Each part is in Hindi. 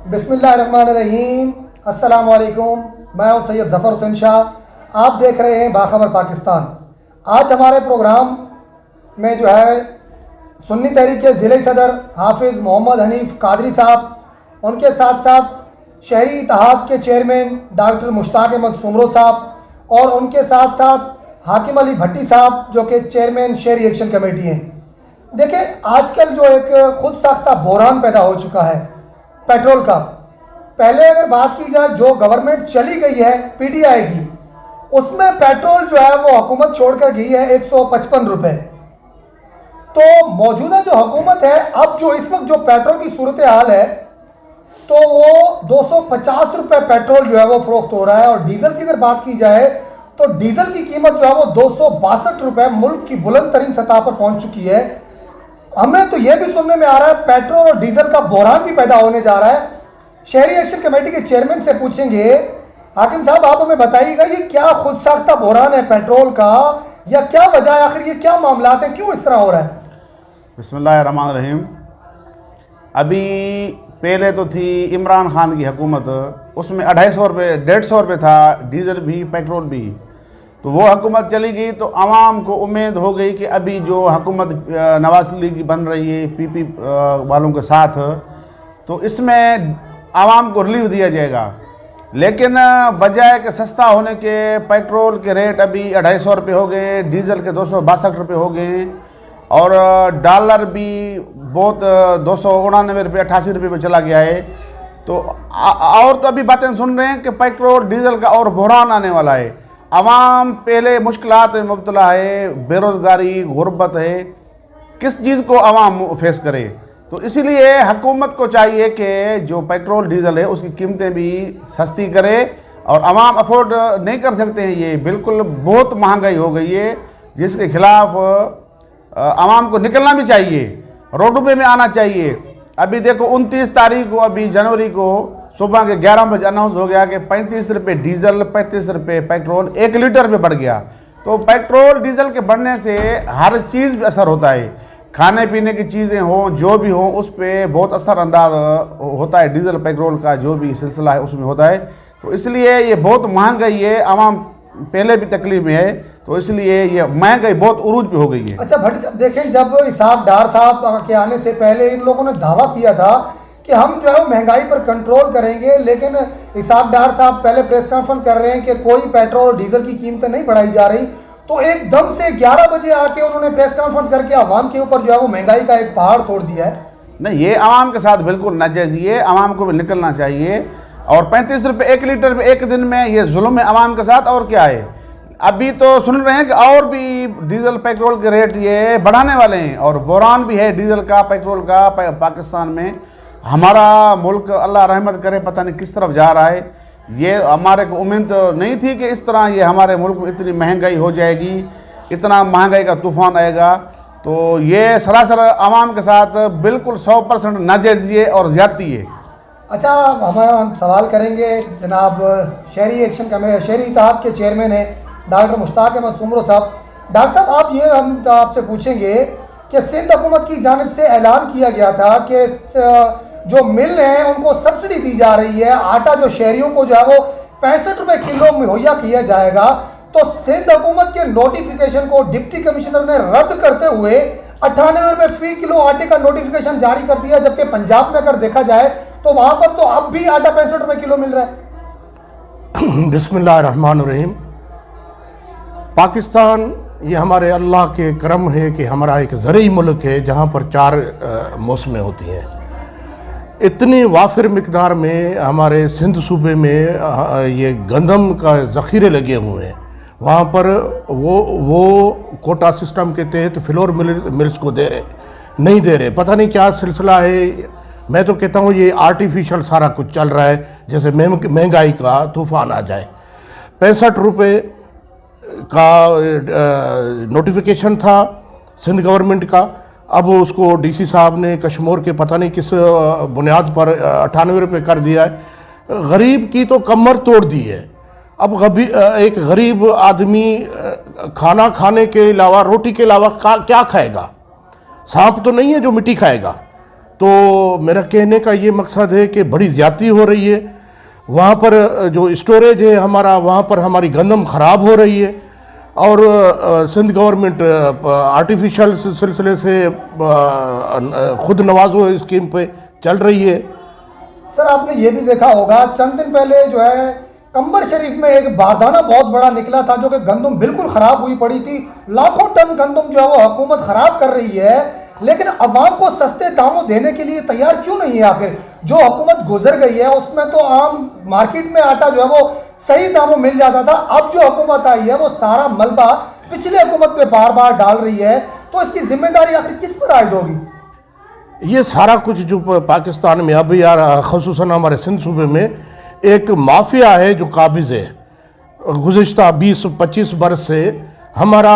बिस्मिल्लाहिर्रहमानिर्रहीम। अस्सलाम वालेकुम। मैं हूं सैयद ज़फ़र हुसैन शाह। आप देख रहे हैं बाखबर पाकिस्तान। आज हमारे प्रोग्राम में जो है सुन्नी तहरीक के ज़िले सदर हाफिज़ मोहम्मद हनीफ़ कादरी साहब, उनके साथ साथ शहरी इत्तेहाद के चेयरमैन डॉक्टर मुश्ताक अहमद सुमरो साहब और उनके साथ साथ हाकिम अली भट्टी साहब जो कि चेयरमैन शहरी एक्शन कमेटी हैं। देखिए, आजकल जो एक खुद साख्ता बहरान पैदा हो चुका है पेट्रोल का। पहले अगर बात की जाए, जो गवर्नमेंट चली गई है पीटीआई की, उसमें पेट्रोल जो है वो हुकूमत छोड़कर गई है 155 रुपये। तो मौजूदा जो हुकूमत है, अब जो इस वक्त जो पेट्रोल की सूरत हाल है, तो वो 250 रुपये पेट्रोल जो है वो फरोख्त हो रहा है। और डीजल की अगर बात की जाए तो डीजल की कीमत जो है वो 262 रुपये मुल्क की बुलंद तरीन सतह पर पहुंच चुकी है। हमें तो यह भी सुनने में आ रहा है पेट्रोल और डीजल का बहरान भी पैदा होने जा रहा है। शहरी एक्शन कमेटी के चेयरमैन से पूछेंगे। हाकिम साहब, आप हमें बताइएगा, ये क्या खुद साख्ता बहरान है पेट्रोल का, या क्या वजह है, आखिर ये क्या मामला है, क्यों इस तरह हो रहा है? बिस्मिल्लाहिर्रहमानिर्रहीम। अभी पहले तो थी इमरान खान की हुकूमत, उसमें 250 रुपये 150 रुपये था डीजल भी पेट्रोल भी। तो वो हुकूमत चली गई तो आवाम को उम्मीद हो गई कि अभी जो हुकूमत नवाज लीग की बन रही है पीपी वालों के साथ, तो इसमें आवाम को रिलीफ दिया जाएगा। लेकिन बजाय के सस्ता होने के पेट्रोल के रेट अभी 250 रुपये हो गए, डीजल के 262 रुपये हो गए और डॉलर भी बहुत 299 रुपये 88 रुपये पर चला गया है। तो और तो अभी बातें सुन रहे हैं कि पेट्रोल डीजल का और बहरान आने वाला है। आवाम पहले मुश्किलात में मुब्तला है, बेरोज़गारी, गुर्बत है, किस चीज़ को आवाम फेस करे। तो इसीलिए हुकूमत को चाहिए कि जो पेट्रोल डीजल है उसकी कीमतें भी सस्ती करे, और आवाम अफोर्ड नहीं कर सकते हैं। ये बिल्कुल बहुत महंगाई हो गई है, जिसके खिलाफ आवाम को निकलना भी चाहिए, रोडों पे में आना चाहिए। अभी देखो 29 तारीख को, अभी जनवरी को सुबह के 11 बजे अनाउंस हो गया कि 35 रुपये डीजल 35 रुपये पेट्रोल 1 लीटर पे बढ़ गया। तो पेट्रोल डीजल के बढ़ने से हर चीज़ पे असर होता है, खाने पीने की चीज़ें हों जो भी हों उस पर बहुत असर अंदाज होता है। डीजल पेट्रोल का जो भी सिलसिला है उसमें होता है। तो इसलिए ये बहुत महंगाई है, आवाम पहले भी तकलीफ में है, तो इसलिए ये महंगाई बहुत उरूज पे हो गई है। अच्छा भट्टी साहब, देखें, जब इसहाक डार साहब के आने से पहले इन लोगों ने दावा किया था कि हम जो है वो महंगाई पर कंट्रोल करेंगे, लेकिन इसहाक डार साहब पहले प्रेस कॉन्फ्रेंस कर रहे हैं कि कोई पेट्रोल और डीजल की कीमतें नहीं बढ़ाई जा रही। तो एकदम से 11 बजे आके उन्होंने प्रेस कॉन्फ्रेंस करके आवाम के ऊपर जो है वो महंगाई का एक पहाड़ तोड़ दिया है। नहीं, ये आवाम के साथ बिल्कुल नाजायज़, ये आवाम को भी निकलना चाहिए। और 35 रुपये 1 लीटर पे एक दिन में ये जुल्म है आवाम के साथ, और क्या है। अभी तो सुन रहे हैं कि और भी डीजल पेट्रोल के रेट ये बढ़ाने वाले हैं, और बहरान भी है डीजल का पेट्रोल का पाकिस्तान में। हमारा मुल्क अल्लाह रहमत करे पता नहीं किस तरफ जा रहा है। ये हमारे को उम्मीद नहीं थी कि इस तरह ये हमारे मुल्क में इतनी महंगाई हो जाएगी, इतना महंगाई का तूफ़ान आएगा। तो ये सरासर आवाम के साथ बिल्कुल 100% नाजायज़ी और ज़्यादती है। अच्छा, हम सवाल करेंगे जनाब शहरी एक्शन कमेटी शहरी इत्तेहाद के चेयरमैन हैं डॉक्टर मुश्ताक अहमद सुमरो साहब। डॉक्टर साहब, आप ये हम आपसे पूछेंगे कि सिंध हुकूमत की जानिब से ऐलान किया गया था कि जो मिल हैं उनको सब्सिडी दी जा रही है, आटा जो शहरियों को जो है वो 65 रुपये किलो मुहैया किया जाएगा। तो सिंध हुकूमत के नोटिफिकेशन को डिप्टी कमिश्नर ने रद्द करते हुए 98 रुपये फी किलो आटे का नोटिफिकेशन जारी कर दिया, जबकि पंजाब में अगर देखा जाए तो वहां पर तो अब भी आटा 65 रुपये किलो मिल रहा है। बिस्मिल्लाहिर्रहमानिर्रहीम। पाकिस्तान ये हमारे अल्लाह के करम है कि हमारा एक ज़रई मुल्क है जहाँ पर 4 मौसमें होती हैं। इतनी वाफिर मिकदार में हमारे सिंध सूबे में ये गंदम का ज़ख़ीरे लगे हुए हैं। वहाँ पर वो कोटा सिस्टम के तहत फ्लोर मिल्स को दे रहे, नहीं दे रहे, पता नहीं क्या सिलसिला है। मैं तो कहता हूँ ये आर्टिफिशियल सारा कुछ चल रहा है, जैसे महंगाई का तूफ़ान आ जाए। 65 रुपये का नोटिफिकेशन था सिंध गवर्नमेंट का, अब उसको डीसी साहब ने कश्मीर के पता नहीं किस बुनियाद पर 98 रुपये कर दिया है। गरीब की तो कमर तोड़ दी है। अब एक गरीब आदमी खाना खाने के अलावा, रोटी के अलावा क्या खाएगा? सांप तो नहीं है जो मिट्टी खाएगा। तो मेरा कहने का ये मकसद है कि बड़ी ज़्यादती हो रही है। वहाँ पर जो स्टोरेज है हमारा, वहाँ पर हमारी गंदम ख़राब हो रही है और सिंध गवर्नमेंट आर्टिफिशियल सिलसिले से खुद नवाजो स्कीम पे चल रही है। सर आपने ये भी देखा होगा चंद दिन पहले जो है कंबर शरीफ में एक बारदाना बहुत बड़ा निकला था जो कि गंदम बिल्कुल ख़राब हुई पड़ी थी। लाखों टन गंदम जो है वो हुकूमत ख़राब कर रही है, लेकिन अवाम को सस्ते दामों देने के लिए तैयार क्यों नहीं है? आखिर जो हुकूमत गुजर गई है उसमें तो आम मार्केट में आटा जो है वो सही दामों मिल जाता था। अब जो हुकूमत आई है वो सारा मलबा पिछले हुकूमत पे बार बार डाल रही है, तो इसकी जिम्मेदारी आखिर किस पर आयद होगी? ये सारा कुछ जो पाकिस्तान में अभी यार ख़ुसूसन हमारे सिंध सूबे में एक माफिया है जो काबिज़ है। गुज़िश्ता 20-25 बरस से हमारा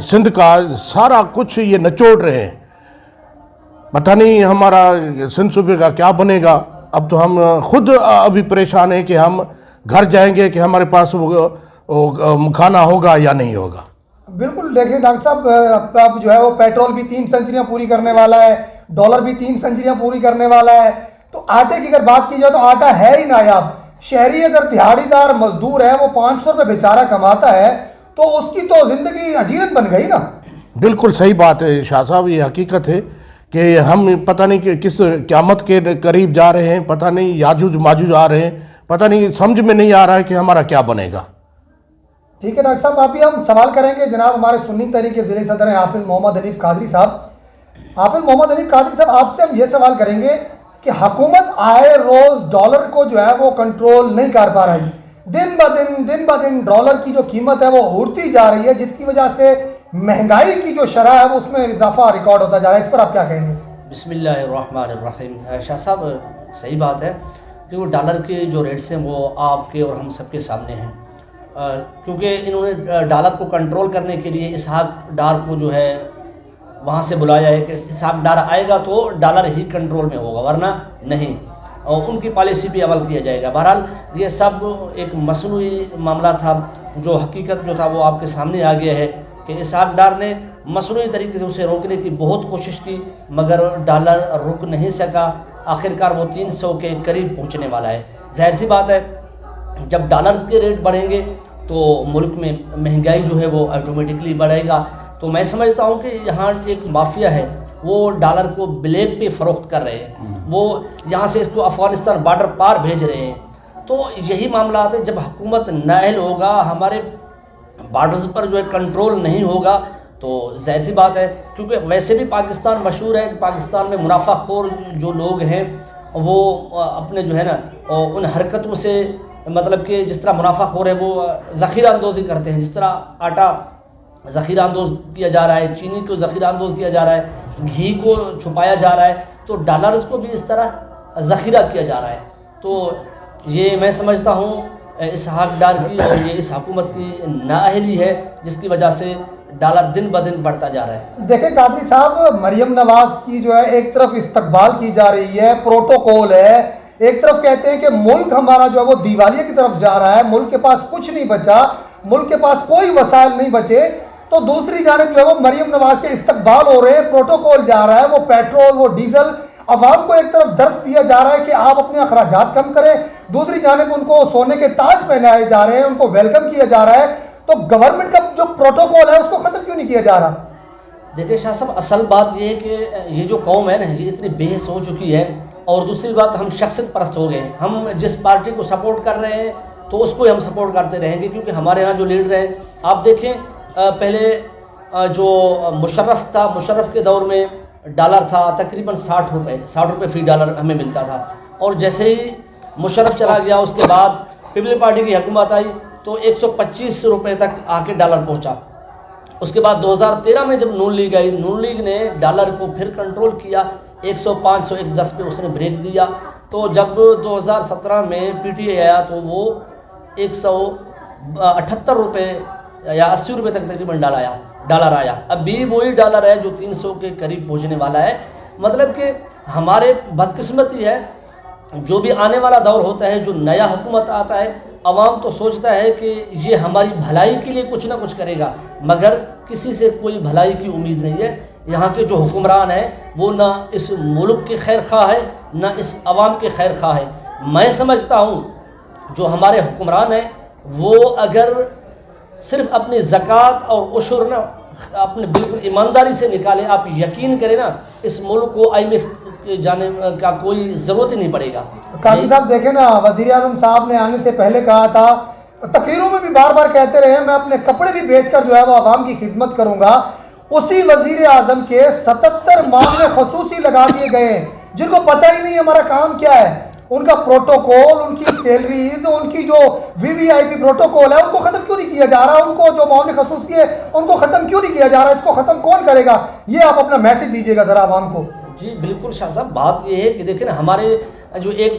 सिंध का सारा कुछ ये नचोड़ रहे हैं। पता नहीं हमारा सिंध सूबे का क्या बनेगा। अब तो हम खुद अभी परेशान हैं कि हम घर जाएंगे कि हमारे पास वो खाना होगा या नहीं होगा। बिल्कुल, देखिए डॉक्टर साहब, अब जो है वो पेट्रोल भी 3 सेंचुरियाँ पूरी करने वाला है, डॉलर भी 3 सेंचुरियाँ पूरी करने वाला है। तो आटे की अगर बात की जाए तो आटा है ही नायाब। शहरी अगर दिहाड़ीदार मजदूर है वो 500 रुपये बेचारा कमाता है तो उसकी तो ज़िंदगी अजीरन बन गई ना। बिल्कुल सही बात है शाह साहब, ये हकीकत है कि हम पता नहीं कि किस क़यामत के करीब जा रहे हैं, पता नहीं याजूज माजूज आ रहे हैं, पता नहीं समझ में नहीं आ रहा है कि हमारा क्या बनेगा। ठीक है डॉक्टर साहब, अभी हम सवाल करेंगे जनाब हमारे सुन्नी तहरीक के ज़िले सदर हैं हाफिज़ मोहम्मद हनीफ कादरी साहब। हाफिज़ मोहम्मद हनीफ कादरी साहब, आपसे हम ये सवाल करेंगे कि हुकूमत आए रोज़ डॉलर को जो है वो कंट्रोल नहीं कर पा रही। दिन ब दिन डॉलर की जो कीमत है वो उड़ती जा रही है, जिसकी वजह से महंगाई की जो शरह है वो उसमें इजाफा रिकॉर्ड होता जा रहा है। इस पर आप क्या कहेंगे? बिस्मिल्लाहिर्रहमानिर्रहीम। शाह साहब सही बात है कि वो डॉलर के जो रेट्स हैं वो आपके और हम सबके सामने हैं, क्योंकि इन्होंने डॉलर को कंट्रोल करने के लिए इसहाक डार को जो है वहाँ से बुलाया है कि इसहाक डार आएगा तो डॉलर ही कंट्रोल में होगा, वरना नहीं, और उनकी पॉलिसी पे अमल किया जाएगा। बहरहाल ये सब एक मसनूई मामला था, जो हकीकत जो था वो आपके सामने आ गया है कि इसहाक डार ने मसनूई तरीके से उसे रोकने की बहुत कोशिश की, मगर डॉलर रुक नहीं सका। आखिरकार वो 300 के करीब पहुँचने वाला है। जाहिर सी बात है जब डॉलर्स के रेट बढ़ेंगे तो मुल्क में महंगाई जो है वो ऑटोमेटिकली बढ़ेगा। तो मैं समझता हूँ कि यहाँ एक माफिया है, वो डॉलर को ब्लैक पे फ़रोख्त कर रहे हैं, वो यहाँ से इसको अफ़गानिस्तान बॉर्डर पार भेज रहे हैं। तो यही मामला है, जब हुकूमत नाअहल होगा, हमारे बॉर्डर्स पर जो है कंट्रोल नहीं होगा, तो जाहिर सी बात है, क्योंकि वैसे भी पाकिस्तान मशहूर है कि पाकिस्तान में मुनाफाखोर जो लोग हैं वो अपने जो है ना उन हरकतों से, मतलब कि जिस तरह मुनाफाखोर है वो ज़ख़ीरा अंदोज़ी करते हैं। जिस तरह आटा ज़ख़ीरा अंदोज़ किया जा रहा है, चीनी को ज़ख़ीरा अंदोज़ किया जा रहा है, घी को छुपाया जा रहा है, तो डॉलर्स को भी इस तरह ज़ख़ीरा किया जा रहा है। तो ये मैं समझता हूँ इस हकदार की और ये इस हुकूमत की नाअहली है, जिसकी वजह से डॉलर दिन ब दिन बढ़ता जा रहा है। देखिए कादरी साहब, मरियम नवाज की जो है एक तरफ इस्तकबाल की जा रही है, प्रोटोकॉल है, एक तरफ कहते हैं कि मुल्क हमारा जो है वो दिवालिया की तरफ जा रहा है, मुल्क के पास कुछ नहीं बचा, मुल्क के पास कोई वसाइल नहीं बचे, तो दूसरी जानिब जो है वो मरियम नवाज के इस्तकबाल हो रहे हैं, प्रोटोकॉल जा रहा है, वो पेट्रोल वो डीजल, अवाम को एक तरफ दर्ज दिया जा रहा है कि आप अपने अखराजात कम करें, दूसरी जानिब उनको सोने के ताज पहनाए जा रहे हैं, उनको वेलकम किया जा रहा है। तो गवर्नमेंट का जो प्रोटोकॉल है उसको ख़त्म क्यों नहीं किया जा रहा? देखिए शाह साहब, असल बात ये है कि ये जो कौम है ना, ये इतनी बेहस हो चुकी है, और दूसरी बात हम शख्सियत परस्त हो गए। हम जिस पार्टी को सपोर्ट कर रहे हैं तो उसको ही हम सपोर्ट करते रहेंगे, क्योंकि हमारे यहाँ जो लीडर हैं, आप देखें पहले जो मुशर्रफ था, मुशर्रफ के दौर में डॉलर था तकरीबन 60 रुपये फ़ी डॉलर हमें मिलता था, और जैसे ही मुशर्रफ चला गया उसके बाद पीपल्स पार्टी की हुकूमत आई तो 125 रुपये तक आके डॉलर पहुंचा। उसके बाद 2013 में जब नून लीग आई, नून लीग ने डॉलर को फिर कंट्रोल किया, 105 110 पे उसने ब्रेक दिया। तो जब 2017 में पीटीआई आया तो वो 178 रुपये या 80 रुपये तक तकरीबन डॉलर आया। अब भी वही डॉलर है जो 300 के करीब पहुंचने वाला है। मतलब कि हमारे बदकिस्मती है, जो भी आने वाला दौर होता है, जो नया हुकूमत आता है, अवाम तो सोचता है कि ये हमारी भलाई के लिए कुछ ना कुछ करेगा, मगर किसी से कोई भलाई की उम्मीद नहीं है। यहाँ के जो हुक्मरान हैं वो ना इस मुल्क के खैर खा है ना इस अवाम के खैर खा है। मैं समझता हूँ जो हमारे हुक्मरान हैं वो अगर सिर्फ अपनी ज़कात और उशर ना अपने बिल्कुल ईमानदारी से निकाले, आप यकीन करें ना इस मुल्क को IMF जाने का कोई ज़रूरत ही नहीं पड़ेगा। काजी साहब देखें ना, वज़ीर आज़म साहब ने आने से पहले कहा था, तकरीरों में भी बार बार कहते रहे मैं अपने कपड़े भी बेचकर जो है वो आवाम की खिदमत करूंगा। उसी वज़ीर आज़म के 77 मामले खसूसी लगा दिए गए हैं जिनको पता ही नहीं हमारा काम क्या है। उनका प्रोटोकॉल, उनकी सैलरीज, उनकी जो VVIP प्रोटोकॉल है उनको ख़त्म क्यों नहीं किया जा रहा, उनको जो मामले खसूसी है उनको ख़त्म क्यों नहीं किया जा रहा, इसको ख़त्म कौन करेगा? ये आप अपना मैसेज दीजिएगा ज़रा आवाम को। जी बिल्कुल शाह साहब, बात ये है कि देखिए ना हमारे जो एक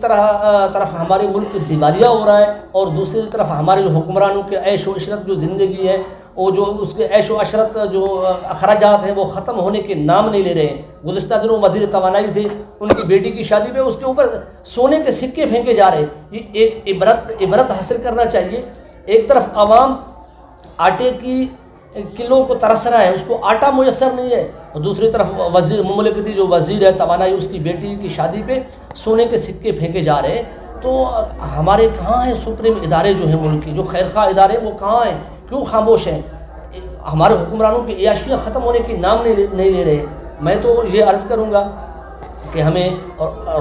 तरफ हमारे मुल्क दिवालिया हो रहा है और दूसरी तरफ हमारे जो हुक्मरानों के ऐश व इशरत जो ज़िंदगी है वो जो उसके ऐश व अशरत जो अखराजात हैं वो ख़त्म होने के नाम नहीं ले रहे हैं। गुज़िश्ता दिनों वज़ीर तवानाई थे, उनकी बेटी की शादी पे उसके ऊपर सोने के सिक्के फेंके जा रहे हैं। ये एक इबरत हासिल करना चाहिए। एक तरफ आवाम आटे की किलो को तरस रहा है, उसको आटा मुयस्सर नहीं है, और दूसरी तरफ वज़ीर मुमलिकती जो वज़ीर है तवानाई उसकी बेटी की शादी पे सोने के सिक्के फेंके जा रहे हैं। तो हमारे कहाँ हैं सुप्रीम इदारे जो हैं मुल्क की, जो खैरखा इदारे वो कहाँ हैं, क्यों खामोश हैं? हमारे हुक्मरानों की अयाशियाँ ख़त्म होने की नाम नहीं ले रहे। मैं तो ये अर्ज़ करूँगा कि हमें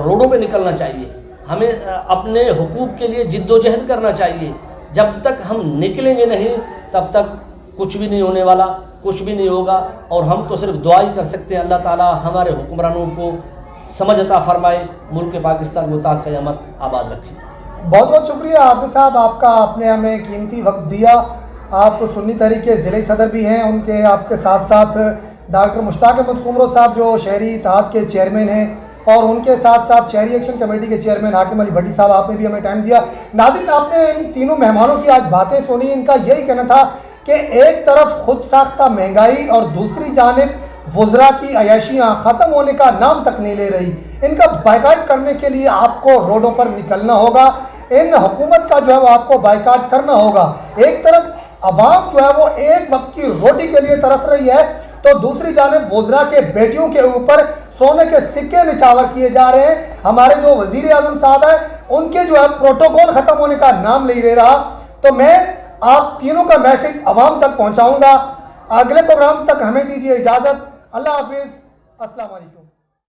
रोडों पे निकलना चाहिए, हमें अपने हुकूक के लिए जिद्दोजहद करना चाहिए। जब तक हम निकलेंगे नहीं तब तक कुछ भी नहीं होने वाला, कुछ भी नहीं होगा। और हम तो सिर्फ दुआ ही कर सकते हैं अल्लाह ताला हमारे हुक्मरानों को समझ अता फरमाए, मुल्क पाकिस्तान को ता क़यामत आबाद रखे। बहुत बहुत शुक्रिया हाफिज़ साहब आपका, आपने हमें कीमती वक्त दिया। आप तो सुन्नी तहरीक के ज़िले सदर भी हैं, उनके आपके साथ साथ डॉक्टर मुश्ताक अहमद सुमरो साहब जो शहरी इत्तेहाद के चेयरमैन हैं, और उनके साथ साथ शहरी एक्शन कमेटी के चेयरमैन हाकिम अली भट्टी साहब, आपने भी हमें टाइम दिया। नाज़रीन, आपने इन तीनों मेहमानों की आज बातें सुनी। इनका यही कहना था कि एक तरफ खुद साख्ता महंगाई और दूसरी जानिब वुज़रा की अयाशियाँ ख़त्म होने का नाम तक नहीं ले रही। इनका बाइकाट करने के लिए आपको रोडों पर निकलना होगा, इन हुकूमत का जो है वो आपको बाइकाट करना होगा। एक तरफ अवाम जो है वो एक वक्त की रोटी के लिए तरस रही है, तो दूसरी जानिब वुज़रा के बेटियों के ऊपर सोने के सिक्के निछावर किए जा रहे हैं। हमारे जो वज़ीर आज़म साहब हैं उनके जो है प्रोटोकॉल ख़त्म होने का नाम नहीं ले रहा। तो मैं आप तीनों का मैसेज अवाम तक पहुँचाऊँगा। अगले प्रोग्राम तक हमें दीजिए इजाज़त। अल्लाह हाफिज़, अस्सलाम वालेकुम।